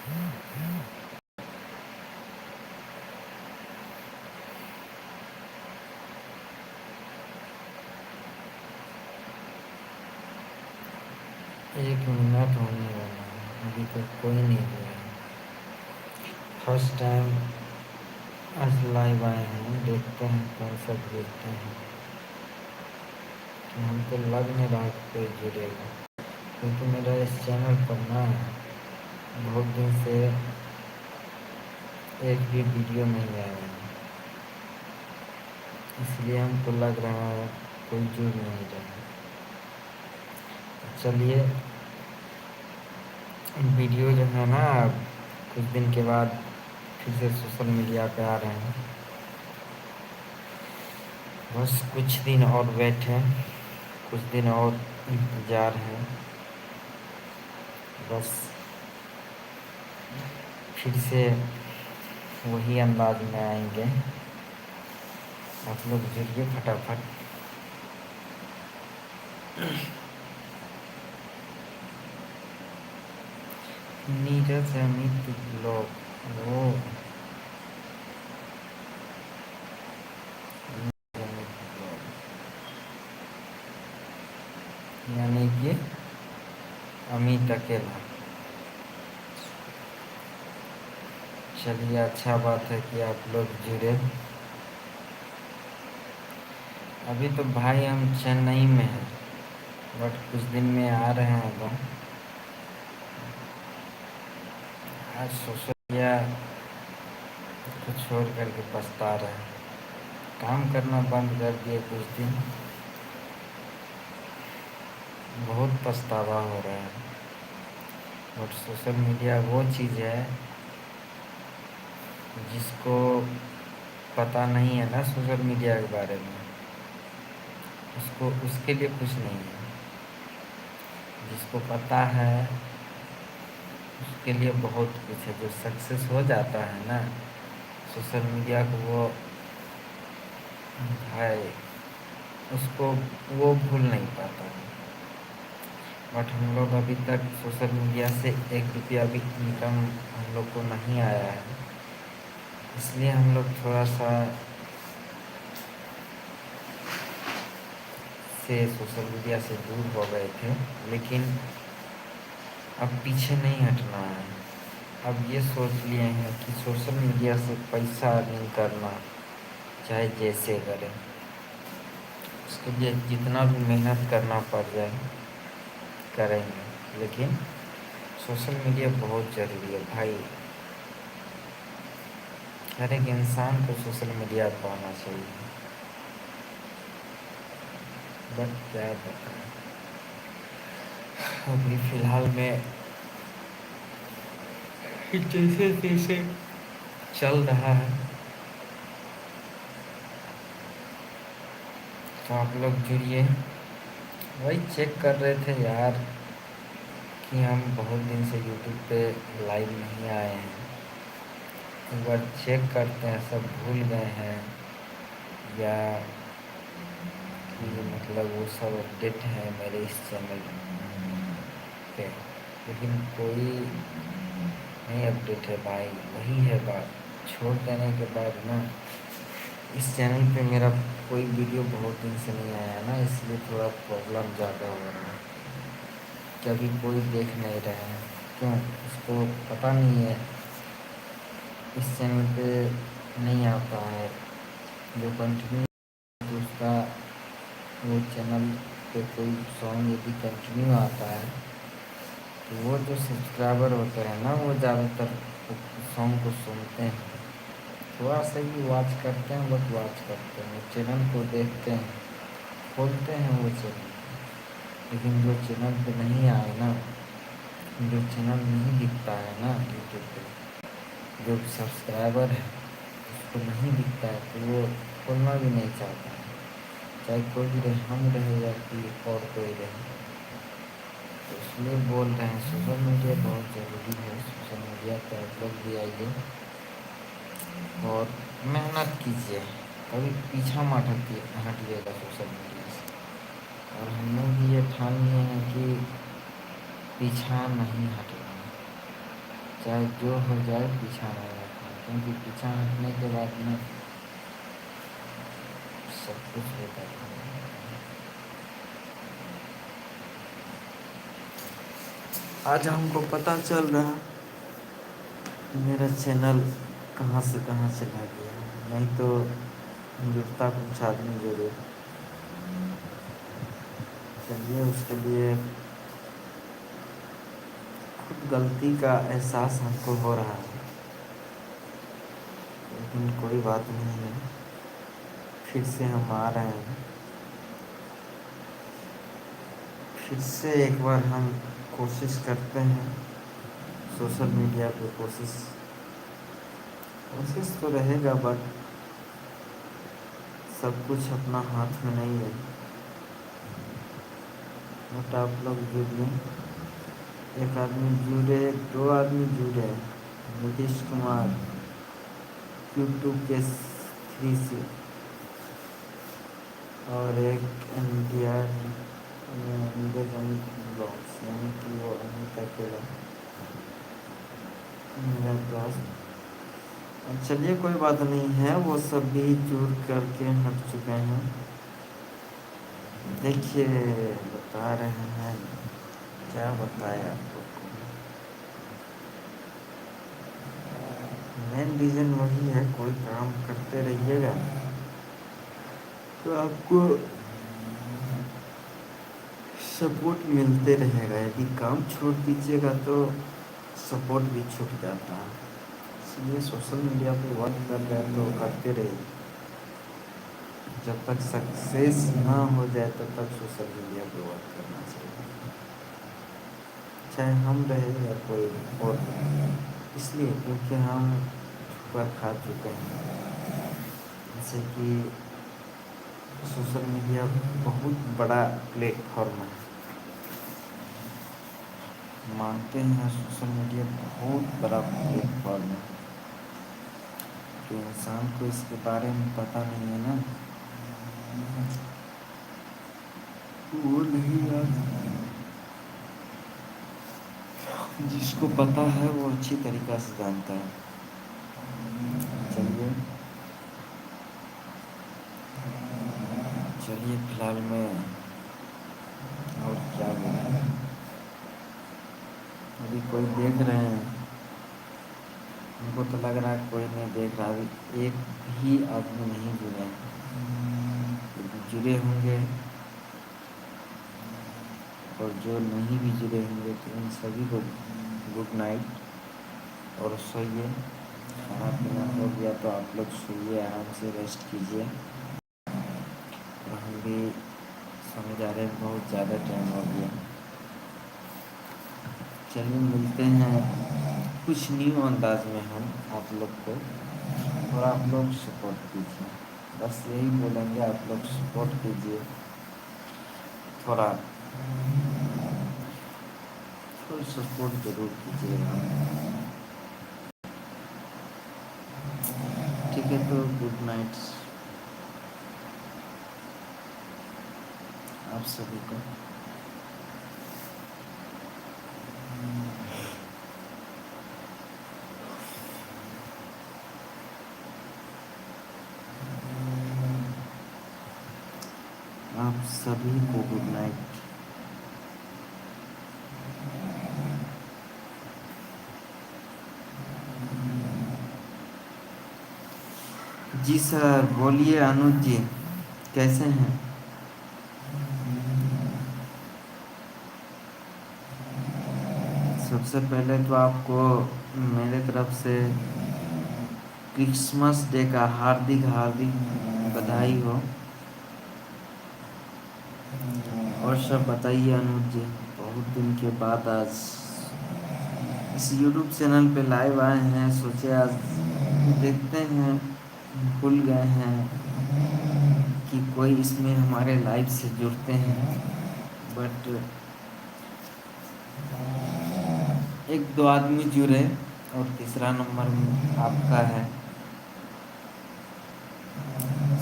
1 minute ہونے والا ہے، ابھی تک کوئی نہیں ہوا ہے۔ فرسٹ ٹائم آج لائیو آئے ہیں، دیکھتے ہیں کون سا دیکھتے ہیں کہ ہم کو لگ نہیں رہا کہ کوئی جڑے گا، کیونکہ میرا اس چینل پر نا بہت دن سے ایک بھی ویڈیو نہیں آیا ہے، اس لیے ہم کو لگ رہا ہے کوئی جڑ نہیں رہا ہے۔ چلیے ویڈیو جو ہے نا کچھ دن کے بعد پھر سے سوشل میڈیا پہ آ رہے ہیں، بس کچھ دن اور ویٹ ہے، کچھ دن اور انتظار ہے، بس پھر سے وہی انداز میں آئیں گے۔ آپ لوگ جڑیے پھٹافٹ۔ نیرج امت بلاگ، وہ یعنی کہ امت اکیلا۔ چلیے اچھا بات ہے کہ آپ لوگ جڑے۔ ابھی تو بھائی ہم چنئی میں ہیں، بٹ کچھ دن میں آ رہے ہیں گاؤں۔ آج سوشل میڈیا کو چھوڑ کر کے پچھتا رہے ہیں، کام کرنا بند کر دیے کچھ دن، بہت پچھتاوا ہو رہا ہے۔ بٹ سوشل میڈیا وہ چیز ہے جس کو پتہ نہیں ہے نا سوشل میڈیا کے بارے میں، اس کے لیے کچھ نہیں ہے۔ جس کو پتہ ہے اس کے لیے بہت کچھ ہے۔ جو سکسیس ہو جاتا ہے نا سوشل میڈیا کو، وہ ہے اس کو وہ بھول نہیں پاتا ہے۔ بٹ ہم لوگ ابھی تک سوشل میڈیا سے 1 روپیہ بھی انکم ہم لوگ کو نہیں آیا ہے، اس لیے ہم لوگ تھوڑا سا سوشل میڈیا سے دور ہو گئے تھے، لیکن اب پیچھے نہیں ہٹنا ہے۔ اب یہ سوچ لیے ہیں کہ سوشل میڈیا سے پیسہ ارننگ کرنا، چاہے جیسے کریں، اس کے لیے جتنا بھی محنت کرنا پڑ جائے کریں گے، لیکن سوشل میڈیا بہت ضروری ہے بھائی۔ ہر ایک انسان کو سوشل میڈیا پہ آنا چاہیے، بٹ کیا بتائیں ابھی فی الحال میں جیسے تیسے چل رہا ہے۔ تو آپ لوگ جڑیے۔ وہی چیک کر رہے تھے یار کہ ہم بہت دن سے یوٹیوب پہ لائیو نہیں آئے ہیں، ایک بار چیک کرتے ہیں سب بھول گئے ہیں یا کہ مطلب وہ سب اپڈیٹ ہے میرے اس چینل پہ، لیکن کوئی نہیں اپڈیٹ ہے بھائی۔ وہی ہے بات، چھوڑ دینے کے بعد نا اس چینل پہ میرا کوئی ویڈیو بہت دن سے نہیں آیا نا، اس لیے تھوڑا پرابلم زیادہ ہو رہا ہے کہ ابھی کوئی دیکھ نہیں رہا ہے۔ کیوں؟ اس کو پتہ نہیں ہے اس چینل پہ نہیں آتا ہے جو کنٹینیو اس کا وہ چینل پہ کوئی سانگ یدی کنٹینیو آتا ہے تو وہ جو سبسکرائبر ہوتے ہیں نا وہ زیادہ تر سانگ کو سنتے ہیں، تھوڑا سا بھی واچ کرتے ہیں، بٹ واچ کرتے ہیں چینل کو، دیکھتے ہیں، کھولتے ہیں وہ چینل، لیکن جو چینل پہ نہیں آئے نا، جو چینل نہیں دکھتا ہے نا یوٹیوب پہ، جو سبسکرائبر ہے اس کو نہیں دکھتا ہے تو وہ کھولنا بھی نہیں چاہتا ہے، چاہے کوئی بھی رہے، ہم رہے یا پھر اور کوئی رہے۔ تو اس لیے بول رہے ہیں سوشل میڈیا بہت ضروری ہے، سوشل میڈیا پہ آپ لوگ بھی آئیے اور محنت کیجیے، کبھی پیچھا مت ہٹیے گا سوشل میڈیا سے۔ اور ہم لوگ بھی یہ ٹھان لیے ہیں کہ پیچھا نہیں ہٹنا ہے، چاہے جو ہو جائے پیچھا نہیں ہٹنا، کیونکہ پیچھا ہٹنے کے بعد میں سب کچھ بیکار ہو جاتا ہے۔ آج ہم کو پتہ چل رہا میرا چینل کہاں سے چلا گیا، نہیں تو جڑتا کچھ آدمی ضرور۔ چلیے اس کے لیے خود غلطی کا احساس ہم کو ہو رہا ہے، لیکن کوئی بات نہیں ہے، پھر سے ہم آ رہے ہیں، پھر سے ایک بار ہم کوشش کرتے ہیں سوشل میڈیا پہ۔ کوشش تو رہے گا، بٹ سب کچھ اپنا ہاتھ میں نہیں ہے، بٹ آپ لوگ جڑیں۔ ایک آدمی جڑے، 2 آدمی جڑے، نتیش کمار یوٹیوب کے 3 سے، اور ایک انڈیا بلاگس، یعنی کہ وہ امیت اکیلا میرا دوست۔ چلیے کوئی بات نہیں ہے، وہ سب بھی جڑ کر کے ہٹ چکے ہیں۔ دیکھیے بتا رہے ہیں، کیا بتائے آپ لوگ کو، مین ریزن وہی ہے، کوئی کام کرتے رہیے گا تو آپ کو سپورٹ ملتے رہے گا، یدی کام چھوڑ دیجیے گا تو سپورٹ بھی چھوٹ جاتا ہے۔ اس لیے سوشل میڈیا پہ ورک کر رہے ہیں تو کرتے رہیے، جب تک سکسیس نہ ہو جائے تب تک سوشل میڈیا پہ ورک کرنا چاہیے، چاہے ہم رہے یا کوئی اور رہے۔ اس لیے کیونکہ ہم ٹھوکر کھا چکے ہیں، جیسے کہ سوشل میڈیا بہت بڑا پلیٹ فارم ہے، مانتے ہیں سوشل میڈیا بہت بڑا پلیٹ فارم ہے، کہ انسان کو اس کے بارے میں پتہ نہیں ہے نا، وہ نہیں یاد، جس کو پتہ ہے وہ اچھی طریقہ سے جانتا ہے۔ چلیے فی الحال میں اور کیا بولیں، ابھی کوئی دیکھ رہے ہیں، ہم کو تو لگ رہا ہے کوئی نہیں دیکھ رہا، ابھی ایک بھی آدمی نہیں جڑے ہیں، جڑے ہوں گے اور جو نہیں بھی جڑے ہوں گے تو ان سبھی کو گڈ نائٹ، اور سوئیے، کھانا پینا ہو گیا تو آپ لوگ سوئیے، آرام سے ریسٹ کیجیے، اور ہم بھی سمجھ آ رہے ہیں بہت زیادہ ٹائم ہو گیا۔ چلیے ملتے ہیں کچھ نیو انداز میں ہم آپ لوگ کو، اور آپ لوگ سپورٹ کیجیے، بس یہی بولیں گے، آپ لوگ سپورٹ کیجیے، تھوڑا سپورٹ ضرور کیجیے گا، ٹھیک ہے؟ تو گڈ نائٹ آپ سبھی کو۔ آپ سبھی کو گڈ نائٹ۔ جی سر بولیے، انوج جی کیسے ہیں؟ سب سے پہلے تو آپ کو میرے طرف سے کرسمس ڈے کا ہاردک بدھائی ہو، اور سب بتائیے انوج جی، بہت دن کے بعد آج اس یوٹیوب چینل پہ لائیو آئے ہیں، سوچے آج دیکھتے ہیں، بھول گئے ہیں کہ کوئی اس میں ہمارے لائف سے جڑتے ہیں، بٹ 1-2 آدمی جڑے، اور تیسرا نمبر آپ کا ہے۔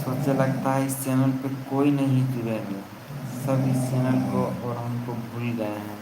سوچے لگتا ہے اس چینل پہ کوئی نہیں جڑے گے، سب اس چینل کو اور ہم کو بھول گئے ہیں،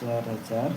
4000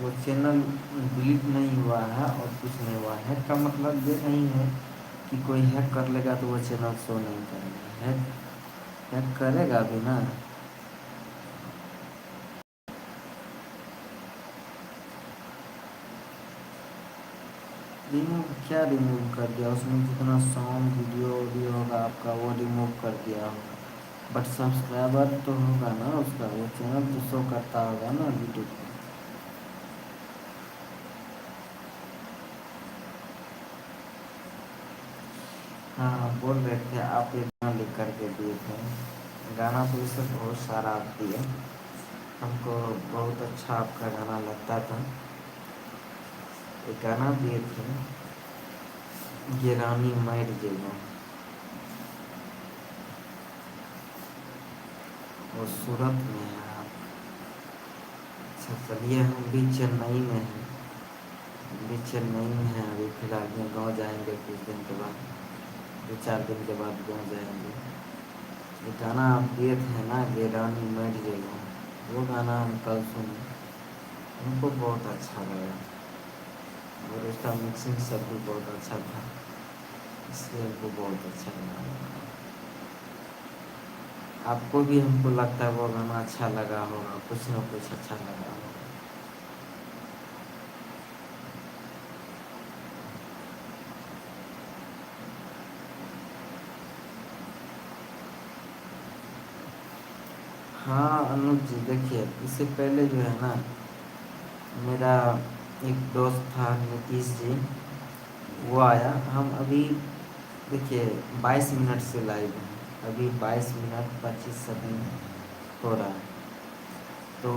وہ چینل ڈیلیٹ نہیں ہوا ہے اور کچھ نہیں ہوا ہے، کا مطلب یہ نہیں ہے کہ کوئی ہیک کر لے گا تو وہ چینل شو نہیں کرے گا، ہیک کرے گا بھی نا۔ ریموو کیا ریموو کر دیا؟ اس میں جتنا سانگ ویڈیو ہوگا آپ کا وہ ریموو کر دیا ہوگا، بٹ سبسکرائبر تو ہوگا نا اس کا، وہ چینل تو شو کرتا ہوگا نا یوٹیوب پہ۔ ہاں بول رہے تھے آپ ایک گانا لکھ کر کے دیے تھے، گانا تو اس سے بہت سارا آپ دیے، ہم کو بہت اچھا آپ کا گانا لگتا تھا، ایک گانا دیے تھے یہ رانی مر جیبا، وہ صورت میں ہے آپ۔ اچھا چلیے ہم بھی چنئی میں ہیں، ہم بھی چنئی میں ہیں ابھی فی الحال میں، گاؤں جائیں گے کچھ دن کے بعد، 2-4 دن کے بعد گاؤں جائیں گے۔ یہ گانا آپ دیے تھے نا یہ رانی مر جیبا، وہ گانا ہم کل سنے، ہم کو بہت اچھا لگا اور اس کا مکسنگ سب بھی بہت اچھا تھا، اس لیے ہم کو بہت اچھا لگا۔ آپ کو بھی ہم کو لگتا ہے وہ گانا اچھا لگا ہوگا، کچھ نہ کچھ اچھا لگا ہوگا۔ ہاں انوج جی دیکھیے، اس سے پہلے جو ہے نا میرا ایک دوست تھا نتیش جی، وہ آیا، ہم ابھی دیکھیے 22 منٹ سے لائیو ہیں، ابھی 22 منٹ 25 سیکنڈ ہو رہا ہے، تو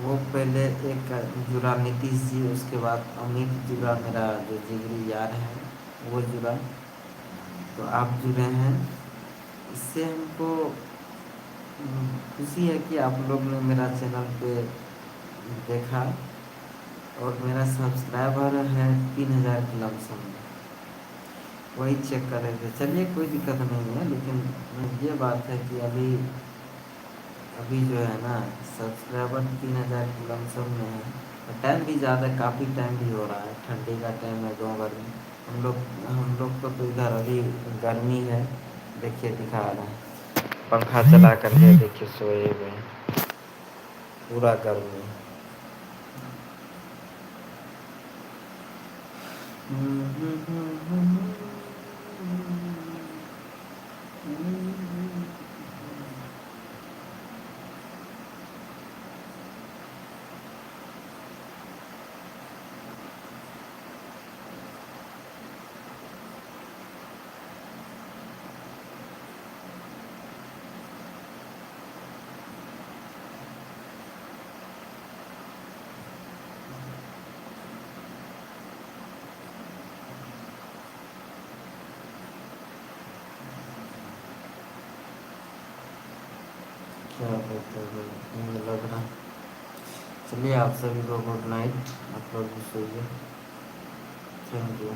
وہ پہلے ایک جڑا نتیش جی، اس کے بعد امت جڑا، میرا جو جگری یار ہے وہ جڑا، تو آپ جڑے ہیں، اس سے ہم کو خوشی ہے کہ آپ لوگ نے میرا چینل پہ دیکھا، اور میرا سبسکرائبر ہے 3000 کے لم سم، وہی چیک کر رہے تھے، چلیے کوئی دقت نہیں ہے، لیکن یہ بات ہے کہ ابھی جو ہے نا سبسکرائبر 3000 کے لم سم میں ہے، اور ٹائم بھی زیادہ کافی ٹائم بھی ہو رہا ہے، ٹھنڈی کا ٹائم ہے، گاؤں گھر میں ہم لوگ کو تو ادھر ابھی گرمی ہے، دیکھیے دکھا رہا ہے پنکھا چلا کر کے، دیکھیے سوئے ہوئے ہیں پورا گرمی۔ کیا کہتے ہیں نیند لگ رہا، چلیے آپ سبھی کو گڈ نائٹ، آپ لوگ بھی سوئیے، تھینک یو۔